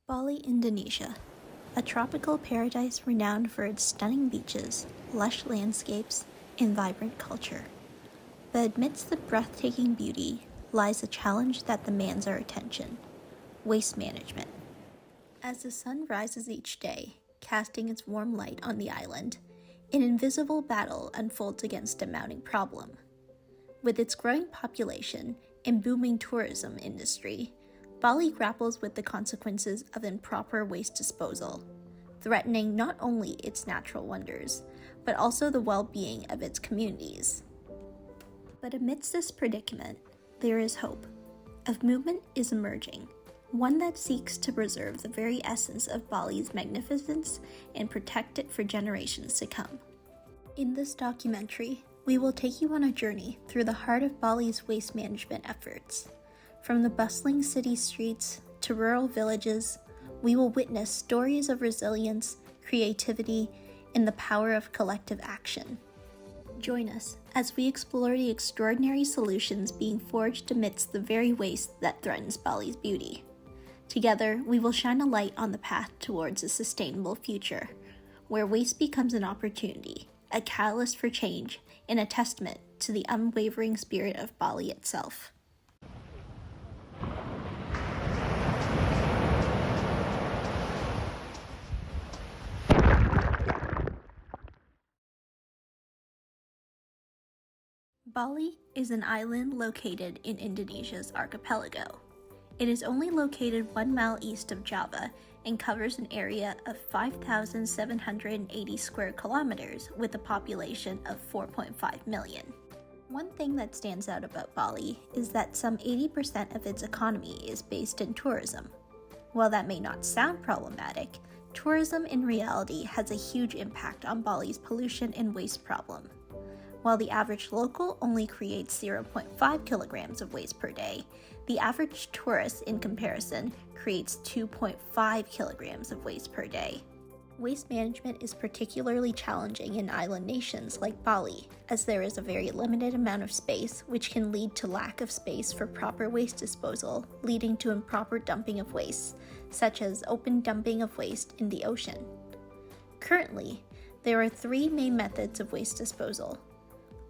Bali, Indonesia, a tropical paradise renowned for its stunning beaches, lush landscapes, and vibrant culture. But amidst the breathtaking beauty lies a challenge that demands our attention: waste management. As the sun rises each day, casting its warm light on the island, an invisible battle unfolds against a mounting problem. With its growing population and booming tourism industry, Bali grapples with the consequences of improper waste disposal, threatening not only its natural wonders, but also the well-being of its communities. But amidst this predicament, there is hope. A movement is emerging, one that seeks to preserve the very essence of Bali's magnificence and protect it for generations to come. In this documentary, we will take you on a journey through the heart of Bali's waste management efforts. From the bustling city streets to rural villages, we will witness stories of resilience, creativity, and the power of collective action. Join us as we explore the extraordinary solutions being forged amidst the very waste that threatens Bali's beauty. Together, we will shine a light on the path towards a sustainable future, where waste becomes an opportunity, a catalyst for change, and a testament to the unwavering spirit of Bali itself. Bali is an island located in Indonesia's archipelago. It is only located 1 mile east of Java and covers an area of 5,780 square kilometers with a population of 4.5 million. One thing that stands out about Bali is that some 80% of its economy is based in tourism. While that may not sound problematic, tourism in reality has a huge impact on Bali's pollution and waste problem. While the average local only creates 0.5 kilograms of waste per day, the average tourist, in comparison, creates 2.5 kilograms of waste per day. Waste management is particularly challenging in island nations like Bali, as there is a very limited amount of space, which can lead to lack of space for proper waste disposal, leading to improper dumping of waste, such as open dumping of waste in the ocean. Currently, there are 3 main methods of waste disposal: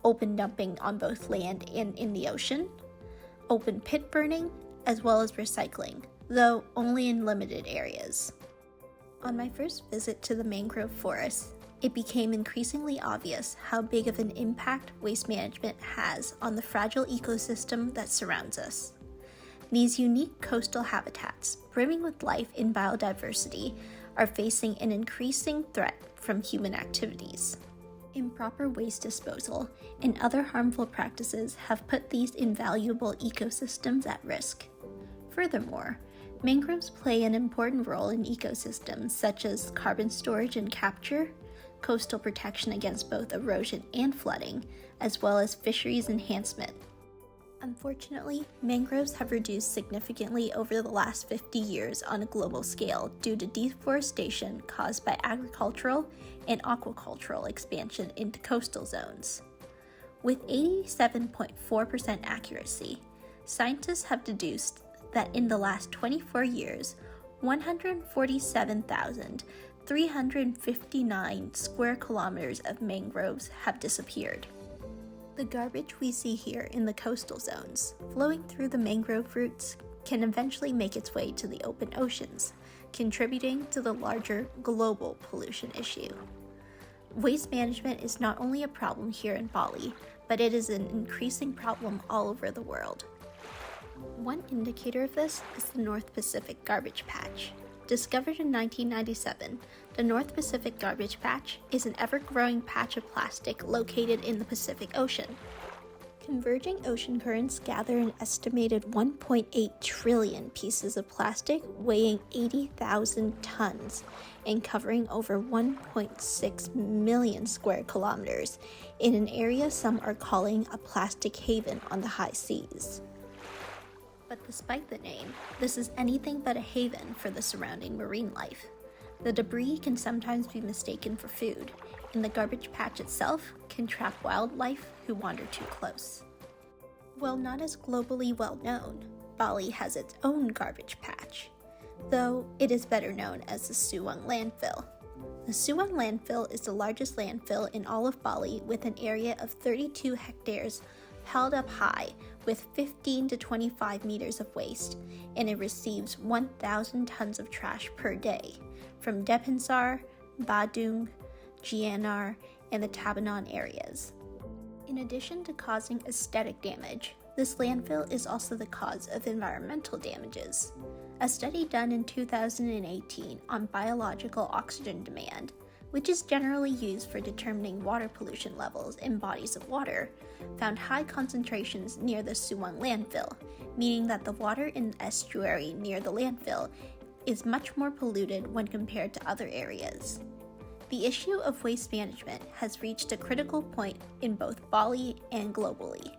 open dumping on both land and in the ocean, open pit burning, as well as recycling, though only in limited areas. On my first visit to the mangrove forest, it became increasingly obvious how big of an impact waste management has on the fragile ecosystem that surrounds us. These unique coastal habitats, brimming with life and biodiversity, are facing an increasing threat from human activities. Improper waste disposal and other harmful practices have put these invaluable ecosystems at risk. Furthermore, mangroves play an important role in ecosystems such as carbon storage and capture, coastal protection against both erosion and flooding, as well as fisheries enhancement. Unfortunately, mangroves have reduced significantly over the last 50 years on a global scale due to deforestation caused by agricultural and aquacultural expansion into coastal zones. With 87.4% accuracy, scientists have deduced that in the last 24 years, 147,359 square kilometers of mangroves have disappeared. The garbage we see here in the coastal zones, flowing through the mangrove roots, can eventually make its way to the open oceans, contributing to the larger global pollution issue. Waste management is not only a problem here in Bali, but it is an increasing problem all over the world. One indicator of this is the North Pacific Garbage Patch. Discovered in 1997, the North Pacific Garbage Patch is an ever-growing patch of plastic located in the Pacific Ocean. Converging ocean currents gather an estimated 1.8 trillion pieces of plastic weighing 80,000 tons and covering over 1.6 million square kilometers in an area some are calling a plastic haven on the high seas. But despite the name, this is anything but a haven for the surrounding marine life. The debris can sometimes be mistaken for food, and the garbage patch itself can trap wildlife who wander too close. While not as globally well known, Bali has its own garbage patch. though it is better known as the Suwang landfill. The Suwang landfill is the largest landfill in all of Bali with an area of 32 hectares held up high with 15 to 25 meters of waste, and it receives 1,000 tons of trash per day from Depensar, Badung, Gianar, and the Tabanan areas. In addition to causing aesthetic damage, this landfill is also the cause of environmental damages. A study done in 2018 on biological oxygen demand, which is generally used for determining water pollution levels in bodies of water, found high concentrations near the Suwang landfill, meaning that the water in the estuary near the landfill is much more polluted when compared to other areas. The issue of waste management has reached a critical point in both Bali and globally.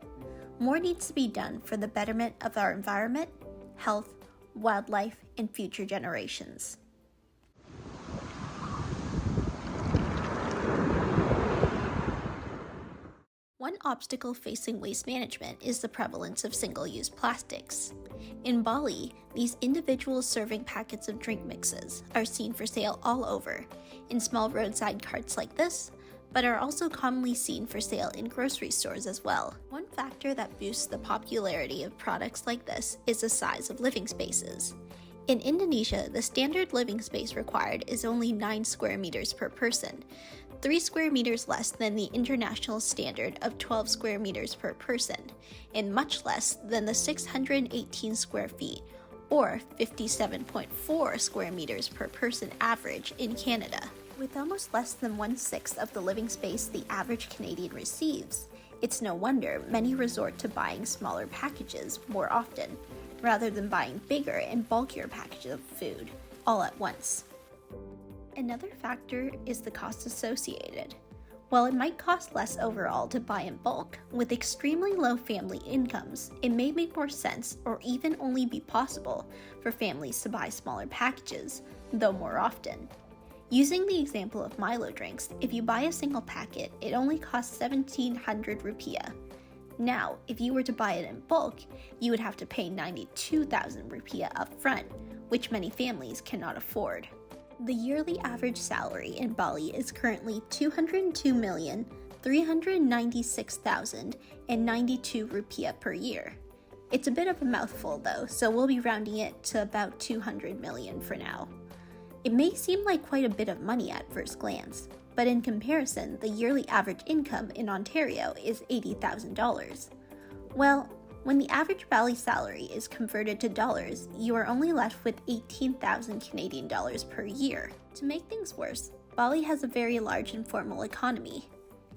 More needs to be done for the betterment of our environment, health, wildlife, and future generations. One obstacle facing waste management is the prevalence of single-use plastics. In Bali, these individual serving packets of drink mixes are seen for sale all over, in small roadside carts like this, but are also commonly seen for sale in grocery stores as well. One factor that boosts the popularity of products like this is the size of living spaces. In Indonesia, the standard living space required is only 9 square meters per person, 3 square meters less than the international standard of 12 square meters per person, and much less than the 618 square feet, or 57.4 square meters per person average in Canada. With almost less than 1/6 of the living space the average Canadian receives, it's no wonder many resort to buying smaller packages more often, rather than buying bigger and bulkier packages of food all at once. Another factor is the cost associated. While it might cost less overall to buy in bulk, with extremely low family incomes, it may make more sense or even only be possible for families to buy smaller packages, though more often. Using the example of Milo drinks, if you buy a single packet, it only costs 1,700 rupiah. Now, if you were to buy it in bulk, you would have to pay 92,000 rupiah up front, which many families cannot afford. The yearly average salary in Bali is currently 202,396,092 rupiah per year. It's a bit of a mouthful though, so we'll be rounding it to about 200 million for now. It may seem like quite a bit of money at first glance, but in comparison, the yearly average income in Ontario is $80,000. Well, when the average Bali salary is converted to dollars, you are only left with 18,000 Canadian dollars per year. To make things worse, Bali has a very large informal economy.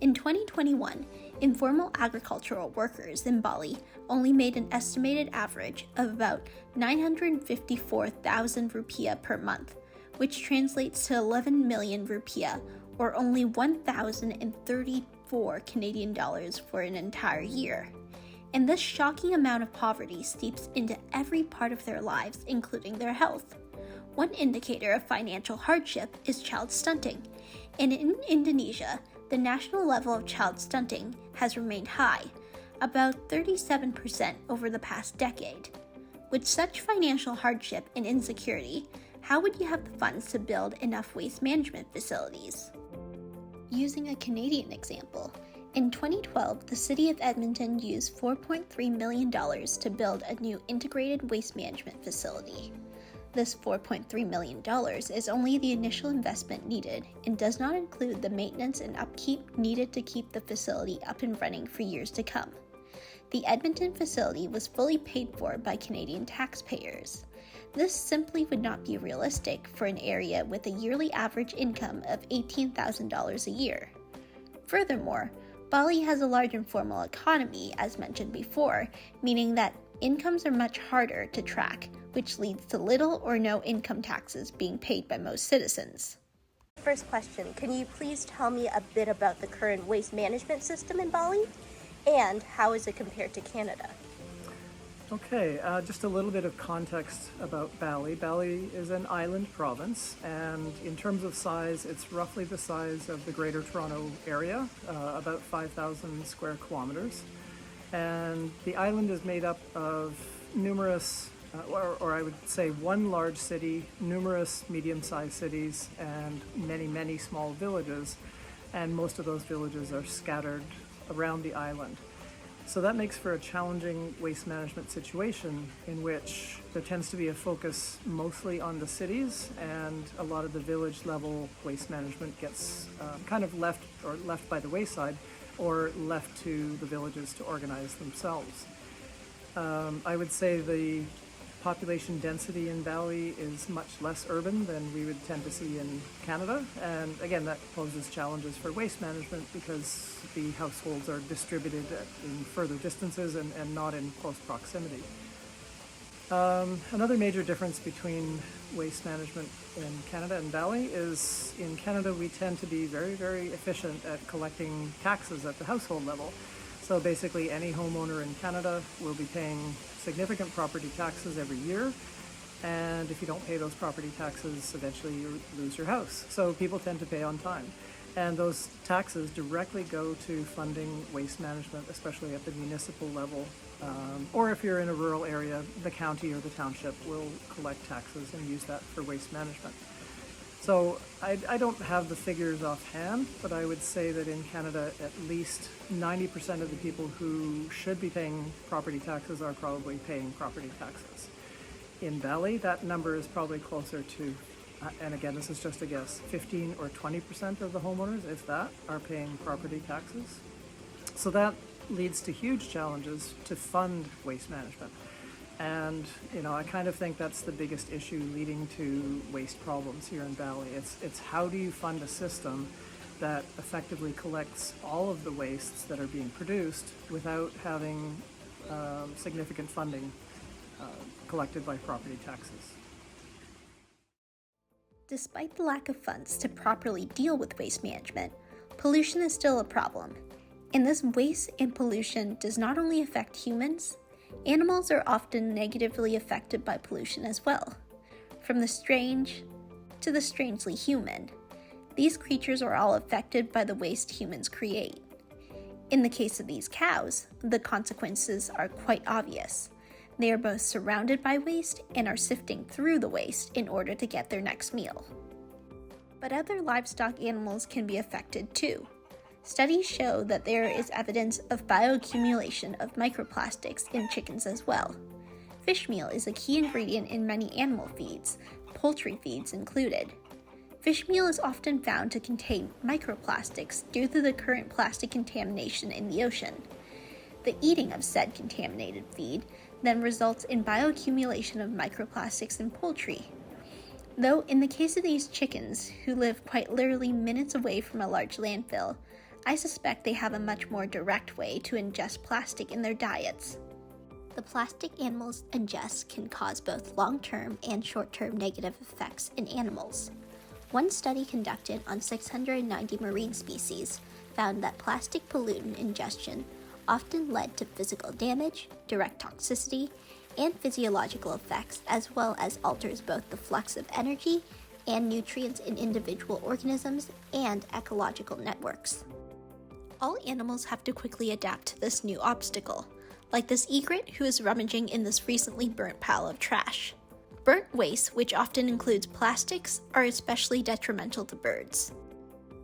In 2021, informal agricultural workers in Bali only made an estimated average of about 954,000 rupiah per month, which translates to 11 million rupiah, or only 1,034 Canadian dollars for an entire year. And this shocking amount of poverty seeps into every part of their lives, including their health. One indicator of financial hardship is child stunting, and in Indonesia, the national level of child stunting has remained high, about 37% over the past decade. With such financial hardship and insecurity, how would you have the funds to build enough waste management facilities? Using a Canadian example, in 2012, the city of Edmonton used $4.3 million to build a new integrated waste management facility. This $4.3 million is only the initial investment needed and does not include the maintenance and upkeep needed to keep the facility up and running for years to come. The Edmonton facility was fully paid for by Canadian taxpayers. This simply would not be realistic for an area with a yearly average income of $18,000 a year. Furthermore, Bali has a large informal economy, as mentioned before, meaning that incomes are much harder to track, which leads to little or no income taxes being paid by most citizens. First question, can you please tell me a bit about the current waste management system in Bali? And how is it compared to Canada? Okay, just a little bit of context about Bali. Bali is an island province, and in terms of size, it's roughly the size of the Greater Toronto Area, about 5,000 square kilometers. And the island is made up of numerous or I would say one large city, numerous medium-sized cities, and many, many small villages, and most of those villages are scattered around the island. So that makes for a challenging waste management situation in which there tends to be a focus mostly on the cities, and a lot of the village level waste management gets kind of left by the wayside, or left to the villages to organize themselves. I would say the population density in Bali is much less urban than we would tend to see in Canada. And again, that poses challenges for waste management because the households are distributed in further distances and not in close proximity. Another major difference between waste management in Canada and Bali is in Canada we tend to be very, very efficient at collecting taxes at the household level. So basically any homeowner in Canada will be paying significant property taxes every year, and if you don't pay those property taxes, eventually you lose your house. So people tend to pay on time, and those taxes directly go to funding waste management, especially at the municipal level, or if you're in a rural area, the county or the township will collect taxes and use that for waste management. So I don't have the figures offhand, but I would say that in Canada, at least 90% of the people who should be paying property taxes are probably paying property taxes. In Bali, that number is probably closer to, and again, this is just a guess, 15 or 20% of the homeowners, if that, are paying property taxes. So that leads to huge challenges to fund waste management. And, I kind of think that's the biggest issue leading to waste problems here in Bali. It's how do you fund a system that effectively collects all of the wastes that are being produced without having significant funding collected by property taxes. Despite the lack of funds to properly deal with waste management, pollution is still a problem. And this waste and pollution does not only affect humans, animals are often negatively affected by pollution as well. From the strange to the strangely human, these creatures are all affected by the waste humans create. In the case of these cows, the consequences are quite obvious. They are both surrounded by waste and are sifting through the waste in order to get their next meal. But other livestock animals can be affected too. Studies show that there is evidence of bioaccumulation of microplastics in chickens as well. Fish meal is a key ingredient in many animal feeds, poultry feeds included. Fish meal is often found to contain microplastics due to the current plastic contamination in the ocean. The eating of said contaminated feed then results in bioaccumulation of microplastics in poultry. Though in the case of these chickens, who live quite literally minutes away from a large landfill, I suspect they have a much more direct way to ingest plastic in their diets. The plastic animals ingest can cause both long-term and short-term negative effects in animals. One study conducted on 690 marine species found that plastic pollutant ingestion often led to physical damage, direct toxicity, and physiological effects, as well as alters both the flux of energy and nutrients in individual organisms and ecological networks. All animals have to quickly adapt to this new obstacle, like this egret who is rummaging in this recently burnt pile of trash. Burnt waste, which often includes plastics, are especially detrimental to birds.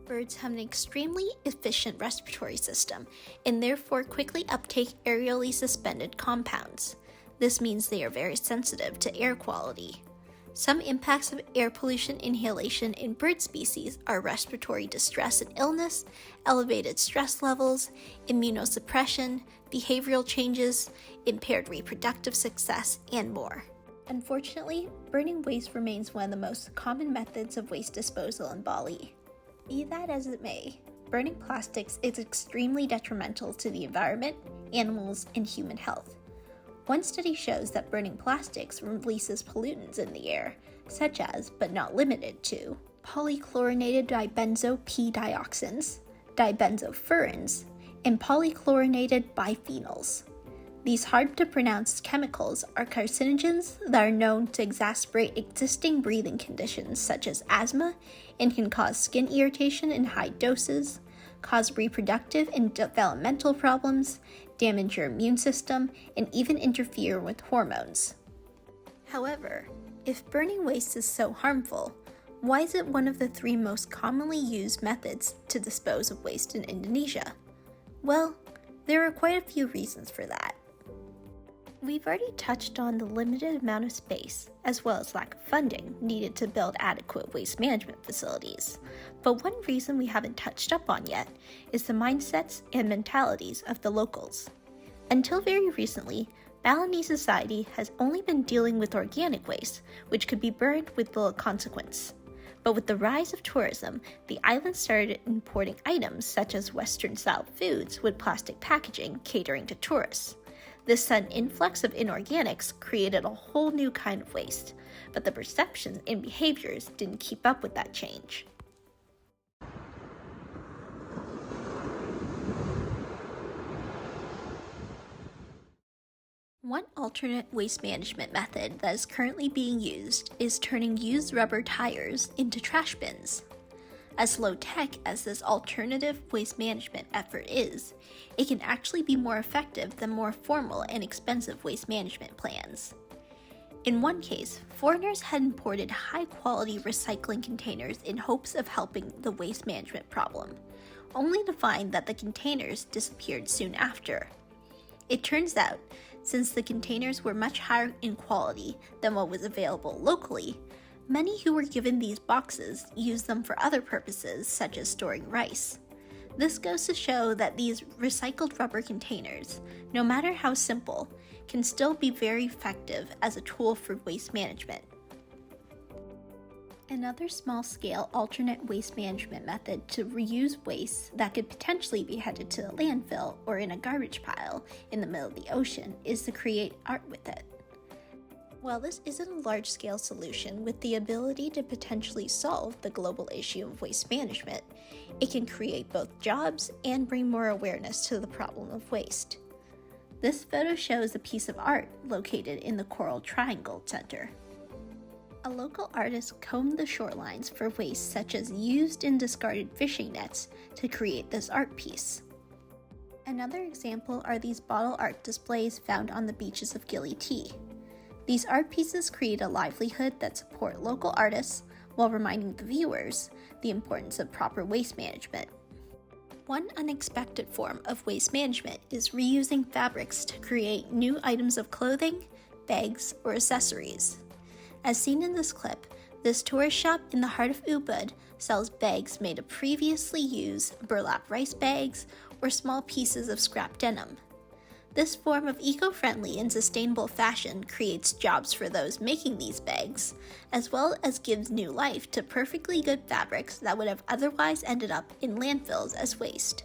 Birds have an extremely efficient respiratory system and therefore quickly uptake aerially suspended compounds. This means they are very sensitive to air quality. Some impacts of air pollution inhalation in bird species are respiratory distress and illness, elevated stress levels, immunosuppression, behavioral changes, impaired reproductive success, and more. Unfortunately, burning waste remains one of the most common methods of waste disposal in Bali. Be that as it may, burning plastics is extremely detrimental to the environment, animals, and human health. One study shows that burning plastics releases pollutants in the air, such as, but not limited to, polychlorinated dibenzo P-dioxins, dibenzofurans, and polychlorinated biphenyls. These hard-to-pronounce chemicals are carcinogens that are known to exacerbate existing breathing conditions such as asthma and can cause skin irritation in high doses, cause reproductive and developmental problems, damage your immune system, and even interfere with hormones. However, if burning waste is so harmful, why is it one of the 3 most commonly used methods to dispose of waste in Indonesia? Well, there are quite a few reasons for that. We've already touched on the limited amount of space, as well as lack of funding needed to build adequate waste management facilities. But one reason we haven't touched up on yet is the mindsets and mentalities of the locals. Until very recently, Balinese society has only been dealing with organic waste, which could be burned with little consequence. But with the rise of tourism, the island started importing items such as Western-style foods with plastic packaging catering to tourists. This sudden influx of inorganics created a whole new kind of waste, but the perceptions and behaviors didn't keep up with that change. One alternate waste management method that is currently being used is turning used rubber tires into trash bins. As low-tech as this alternative waste management effort is, it can actually be more effective than more formal and expensive waste management plans. In one case, foreigners had imported high-quality recycling containers in hopes of helping the waste management problem, only to find that the containers disappeared soon after. It turns out, since the containers were much higher in quality than what was available locally, many who were given these boxes used them for other purposes, such as storing rice. This goes to show that these recycled rubber containers, no matter how simple, can still be very effective as a tool for waste management. Another small-scale alternate waste management method to reuse waste that could potentially be headed to a landfill or in a garbage pile in the middle of the ocean is to create art with it. While this isn't a large-scale solution with the ability to potentially solve the global issue of waste management, it can create both jobs and bring more awareness to the problem of waste. This photo shows a piece of art located in the Coral Triangle Center. A local artist combed the shorelines for waste such as used and discarded fishing nets to create this art piece. Another example are these bottle art displays found on the beaches of Gili T. These art pieces create a livelihood that support local artists while reminding the viewers the importance of proper waste management. One unexpected form of waste management is reusing fabrics to create new items of clothing, bags, or accessories. As seen in this clip, this tourist shop in the heart of Ubud sells bags made of previously used burlap rice bags or small pieces of scrap denim. This form of eco-friendly and sustainable fashion creates jobs for those making these bags, as well as gives new life to perfectly good fabrics that would have otherwise ended up in landfills as waste.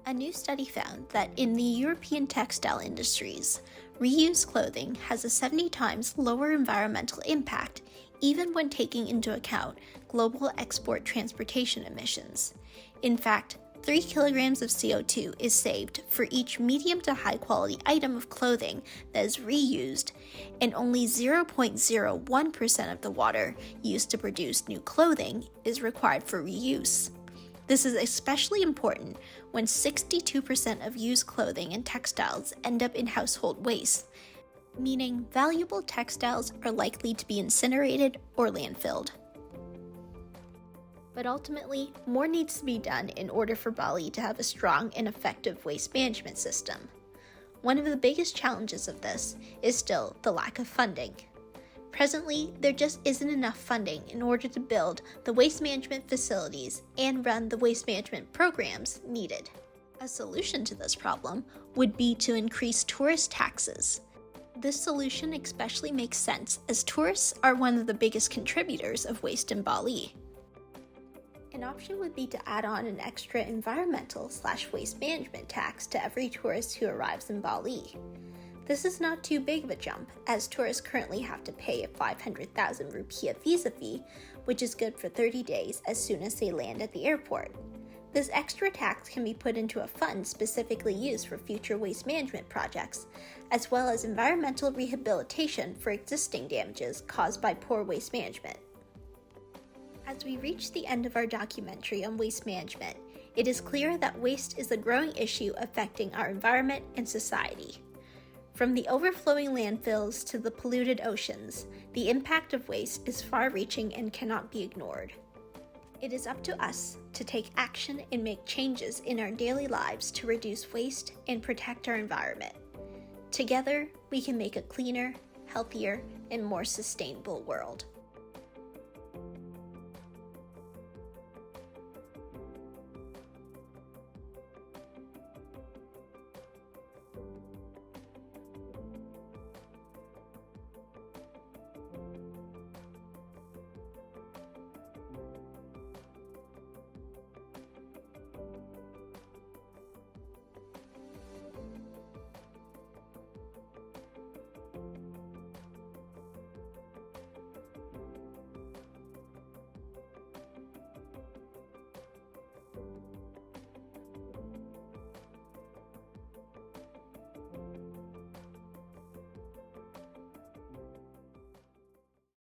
A new study found that in the European textile industries, reused clothing has a 70 times lower environmental impact even when taking into account global export transportation emissions. In fact, 3 kilograms of CO2 is saved for each medium to high quality item of clothing that is reused, and only 0.01% of the water used to produce new clothing is required for reuse. This is especially important when 62% of used clothing and textiles end up in household waste, meaning valuable textiles are likely to be incinerated or landfilled. But ultimately, more needs to be done in order for Bali to have a strong and effective waste management system. One of the biggest challenges of this is still the lack of funding. Presently, there just isn't enough funding in order to build the waste management facilities and run the waste management programs needed. A solution to this problem would be to increase tourist taxes. This solution especially makes sense as tourists are one of the biggest contributors of waste in Bali. An option would be to add on an extra environmental/waste management tax to every tourist who arrives in Bali. This is not too big of a jump, as tourists currently have to pay a 500,000 rupiah visa fee, which is good for 30 days as soon as they land at the airport. This extra tax can be put into a fund specifically used for future waste management projects, as well as environmental rehabilitation for existing damages caused by poor waste management. As we reach the end of our documentary on waste management, it is clear that waste is a growing issue affecting our environment and society. From the overflowing landfills to the polluted oceans, the impact of waste is far-reaching and cannot be ignored. It is up to us to take action and make changes in our daily lives to reduce waste and protect our environment. Together, we can make a cleaner, healthier, and more sustainable world.